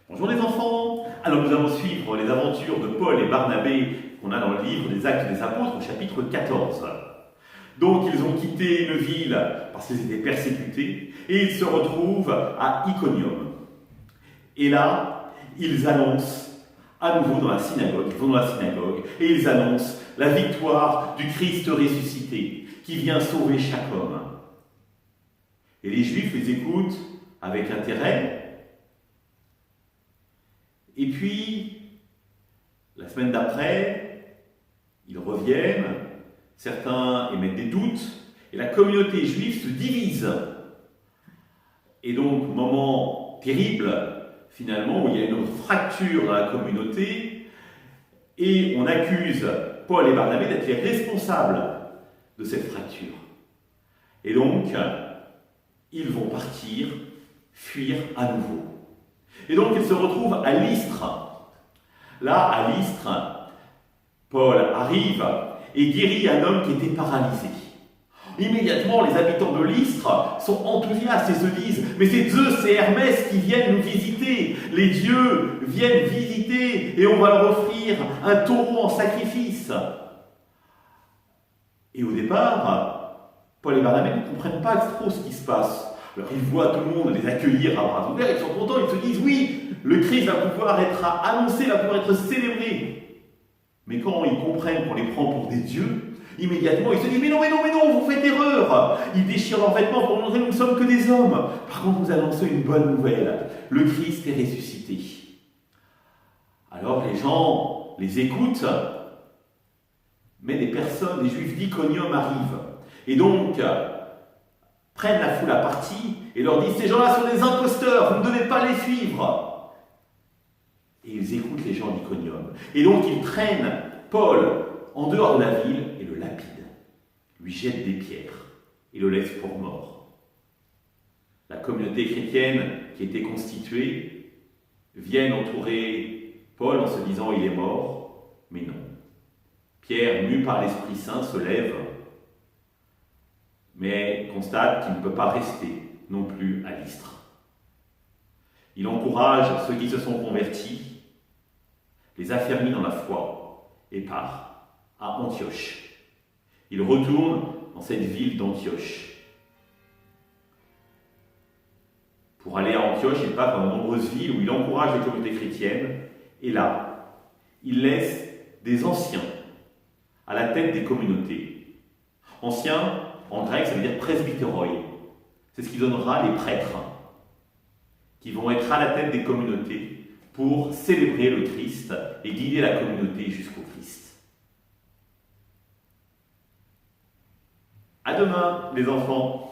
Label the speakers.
Speaker 1: Bonjour les enfants. Alors nous allons suivre les aventures de Paul et Barnabé qu'on a dans le livre des Actes des Apôtres au chapitre 14. Donc ils ont quitté une ville parce qu'ils étaient persécutés et ils se retrouvent à Iconium. Et là, ils annoncent à nouveau dans la synagogue, ils vont dans la synagogue et ils annoncent la victoire du Christ ressuscité qui vient sauver chaque homme. Et les Juifs les écoutent avec intérêt. Et puis, la semaine d'après, ils reviennent, certains émettent des doutes, et la communauté juive se divise. Et donc, moment terrible, finalement, où il y a une fracture dans la communauté, et on accuse Paul et Barnabé d'être les responsables de cette fracture. Et donc, ils vont partir, fuir à nouveau. Et donc, ils se retrouvent à Lystre. Là, à Lystre, Paul arrive et guérit un homme qui était paralysé. Immédiatement, les habitants de Lystre sont enthousiastes et se disent « Mais c'est Zeus et Hermès qui viennent nous visiter. Les dieux viennent visiter et on va leur offrir un taureau en sacrifice. » Et au départ, Paul et Barnabé ne comprennent pas trop ce qui se passe. Alors ils voient tout le monde les accueillir à bras ouverts, ils sont contents, ils se disent oui, le Christ va pouvoir être annoncé, va pouvoir être célébré. Mais quand ils comprennent qu'on les prend pour des dieux, immédiatement ils se disent mais non, vous faites erreur. Ils déchirent leurs vêtements pour montrer que nous ne sommes que des hommes. Par contre, nous annonçons une bonne nouvelle, le Christ est ressuscité. Alors les gens les écoutent, mais des personnes, des Juifs d'Iconium arrivent. Et donc, prennent la foule à partie et leur disent « Ces gens-là sont des imposteurs, vous ne devez pas les suivre !» Et ils écoutent les gens d'Iconium. Et donc ils traînent Paul en dehors de la ville et le lapident, lui jettent des pierres et le laissent pour mort. La communauté chrétienne qui était constituée vient entourer Paul en se disant « Il est mort », mais non. Pierre, mu par l'Esprit Saint, se lève mais constate qu'il ne peut pas rester non plus à Lystre. Il encourage ceux qui se sont convertis, les affermit dans la foi et part à Antioche. Il retourne dans cette ville d'Antioche. Pour aller à Antioche, il passe dans de nombreuses villes où il encourage les communautés chrétiennes et là, il laisse des anciens à la tête des communautés. Anciens, en grec, ça veut dire presbytéroi. C'est ce qui donnera les prêtres qui vont être à la tête des communautés pour célébrer le Christ et guider la communauté jusqu'au Christ. À demain, les enfants!